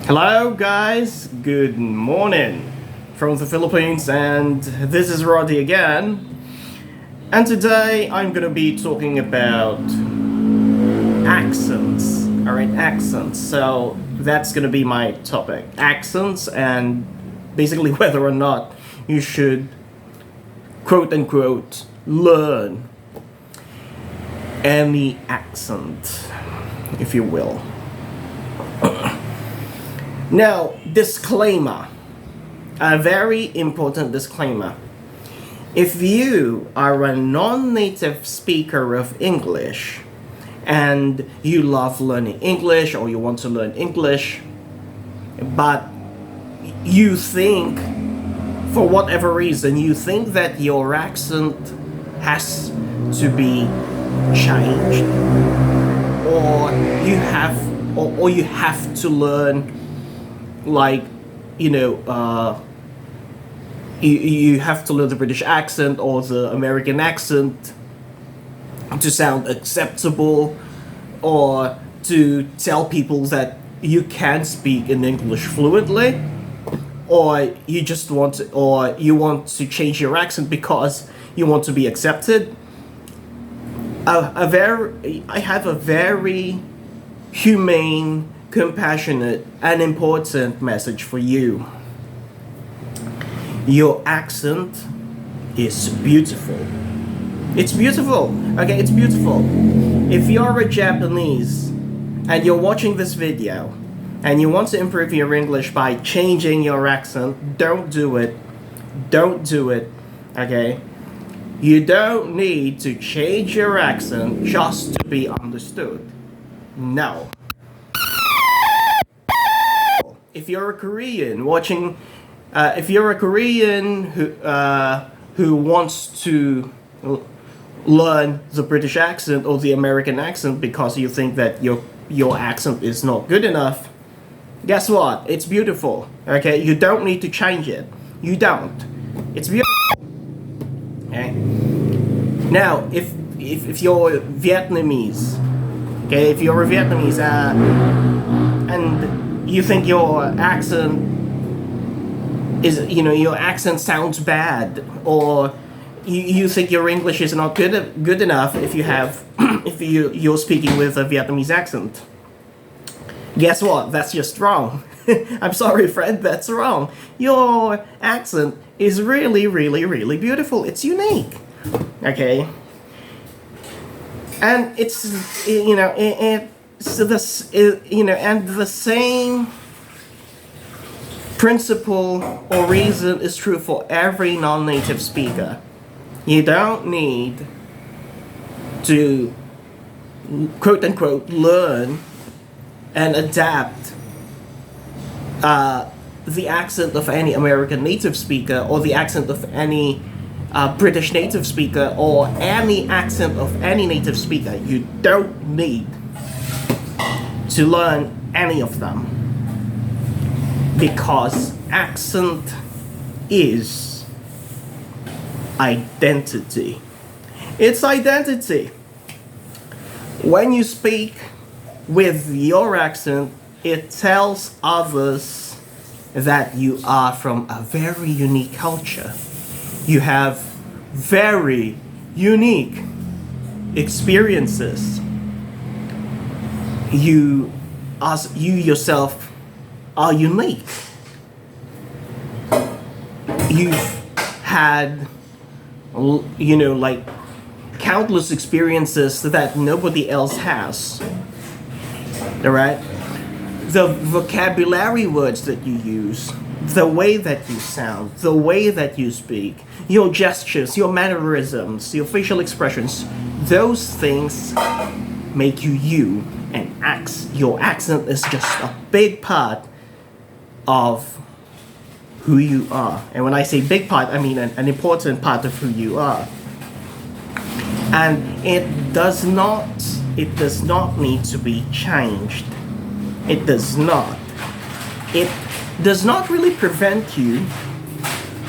Hello guys, good morning from the Philippines, and this is Roddy again. And today I'm gonna be talking about accents. Alright, accents. So that's gonna be my topic. Accents, and basically whether or not you should quote unquote learn any accent, if you will. Now, disclaimer. A very important disclaimer. If you are a non-native speaker of English and you love learning English or you want to learn English, but you think, for whatever reason, you think that your accent has to be changed, or you have to learn, like, you have to learn the British accent or the American accent to sound acceptable, or to tell people that you can speak in English fluently, or you want to change your accent because you want to be accepted. I have a very humane, compassionate, and important message for you. Your accent is beautiful. It's beautiful. Okay, it's beautiful. If you're a Japanese and you're watching this video and you want to improve your English by changing your accent, don't do it. Don't do it. Okay? You don't need to change your accent just to be understood. No. If you're a Korean watching, if you're a Korean who wants to learn the British accent or the American accent because you think that your accent is not good enough, guess what? It's beautiful. Okay, you don't need to change it. You don't. It's beautiful. Okay. Now, if you're Vietnamese, okay, if you're a Vietnamese, and you think your accent your accent sounds bad, or you think your English is not good enough if you're speaking with a Vietnamese accent. Guess what? That's just wrong. I'm sorry, friend, that's wrong. Your accent is really, really, really beautiful. It's unique. Okay? And it's and the same principle or reason is true for every non-native speaker. You don't need to quote unquote learn and adapt the accent of any American native speaker, or the accent of any British native speaker, or any accent of any native speaker. You don't need to learn any of them, because accent is identity. It's identity. When you speak with your accent, it tells others that you are from a very unique culture. You have very unique experiences. You yourself are unique. You've had, countless experiences that nobody else has. Alright? The vocabulary words that you use, the way that you sound, the way that you speak, your gestures, your mannerisms, your facial expressions, those things make you you, and your accent is just a big part of who you are. And when I say big part, I mean an important part of who you are. And it does not need to be changed. It does not. It does not really prevent you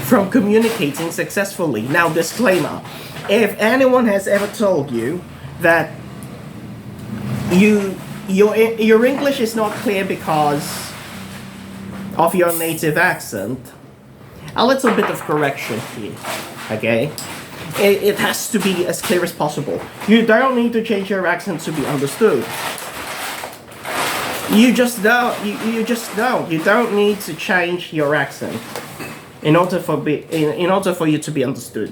from communicating successfully. Now, disclaimer. If anyone has ever told you that your English is not clear because of your native accent, a little bit of correction here, okay? It has to be as clear as possible. You don't need to change your accent to be understood. You just don't. You just don't. You don't need to change your accent in order for you to be understood.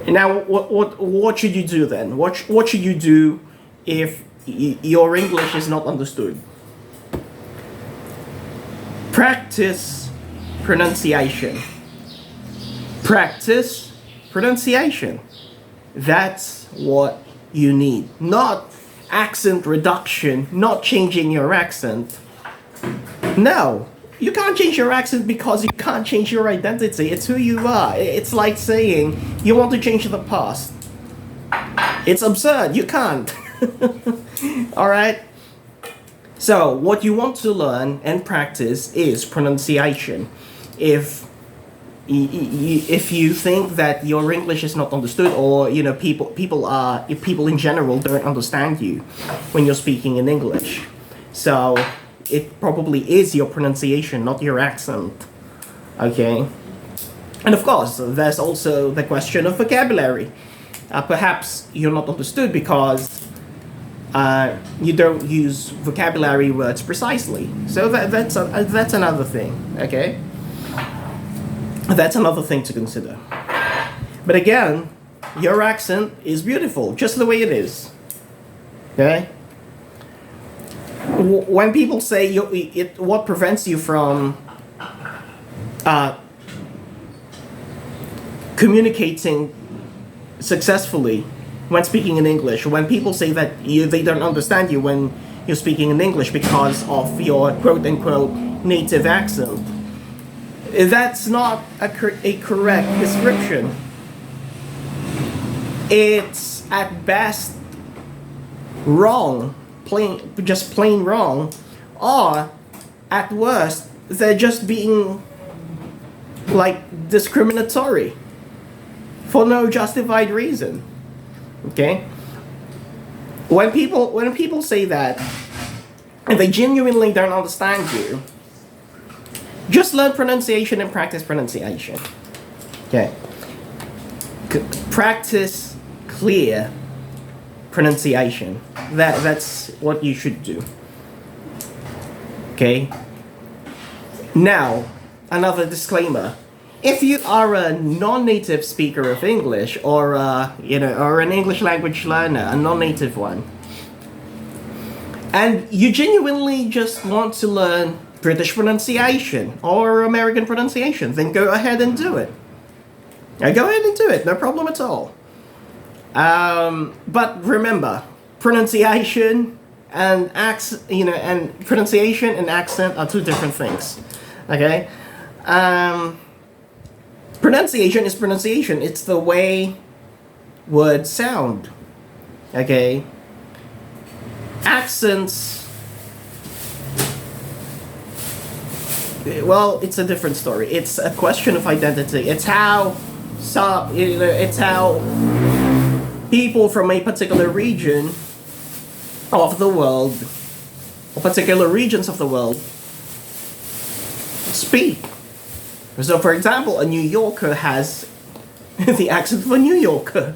Now, what should you do then? What should you do if your English is not understood? Practice pronunciation. Practice pronunciation. That's what you need. Not accent reduction, not changing your accent. No, you can't change your accent because you can't change your identity. It's who you are. It's like saying you want to change the past. It's absurd. You can't. Alright? So, what you want to learn and practice is pronunciation. If you think that your English is not understood, or people in general don't understand you when you're speaking in English, so it probably is your pronunciation, not your accent. Okay, and of course, there's also the question of vocabulary. Perhaps you're not understood because you don't use vocabulary words precisely. So that's another thing. Okay. That's another thing to consider. But again, your accent is beautiful, just the way it is. Okay? When people say what prevents you from communicating successfully when speaking in English, when people say that they don't understand you when you're speaking in English because of your quote-unquote native accent, that's not a correct description. It's at best wrong, just plain wrong, or at worst, they're just being like discriminatory for no justified reason. Okay? When people say that and they genuinely don't understand you, just learn pronunciation and practice pronunciation. Okay. Practice clear pronunciation. That's what you should do. Okay. Now, another disclaimer. If you are a non-native speaker of English, or or an English language learner, a non-native one, and you genuinely just want to learn British pronunciation or American pronunciation, then go ahead and do it. Go ahead and do it, no problem at all. But remember, pronunciation and pronunciation and accent are two different things. Okay? Pronunciation is pronunciation. It's the way words sound. Okay? Accents, well, it's a different story. It's a question of identity. It's how people from a particular region of the world, or particular regions of the world, speak. So, for example, a New Yorker has the accent of a New Yorker.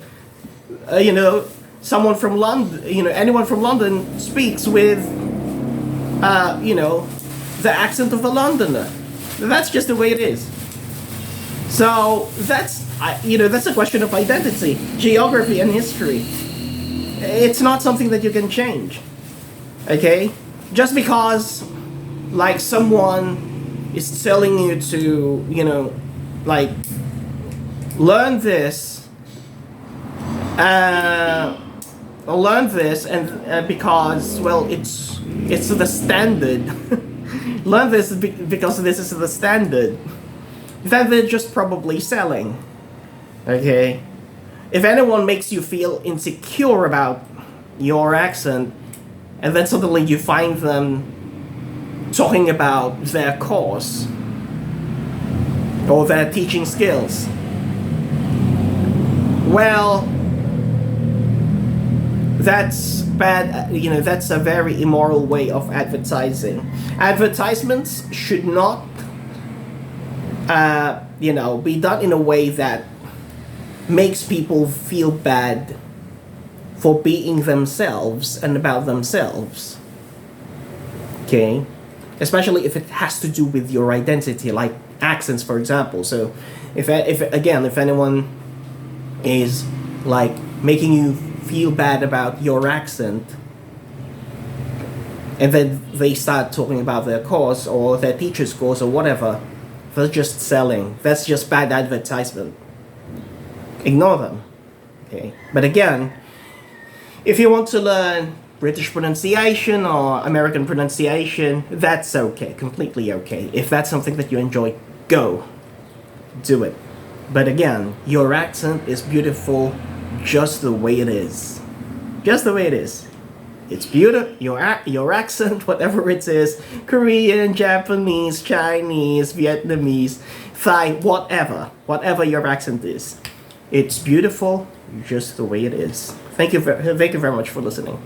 Someone from London, anyone from London speaks with, the accent of a Londoner. That's just the way it is. So that's a question of identity, geography, and history. It's not something that you can change. Okay? Just because, like, someone is telling you to, learn this, and because, well, it's the standard. Learn this because this is the standard. Then they're just probably selling. Okay? If anyone makes you feel insecure about your accent, and then suddenly you find them talking about their course or their teaching skills, well, that's bad. That's a very immoral way of advertising. Advertisements should not be done in a way that makes people feel bad for being themselves and about themselves. Okay? Especially if it has to do with your identity, like accents, for example. So, if anyone is like making you feel bad about your accent, and then they start talking about their course or their teacher's course or whatever, they're just selling. That's just bad advertisement. Ignore them. Okay? But again, if you want to learn British pronunciation or American pronunciation, that's okay, completely okay. If that's something that you enjoy, go. Do it. But again, your accent is beautiful just the way it is. Just the way it is. It's beautiful. Your accent, whatever it is, Korean, Japanese, Chinese, Vietnamese, Thai, whatever your accent is, it's beautiful just the way it is. Thank you very much for listening.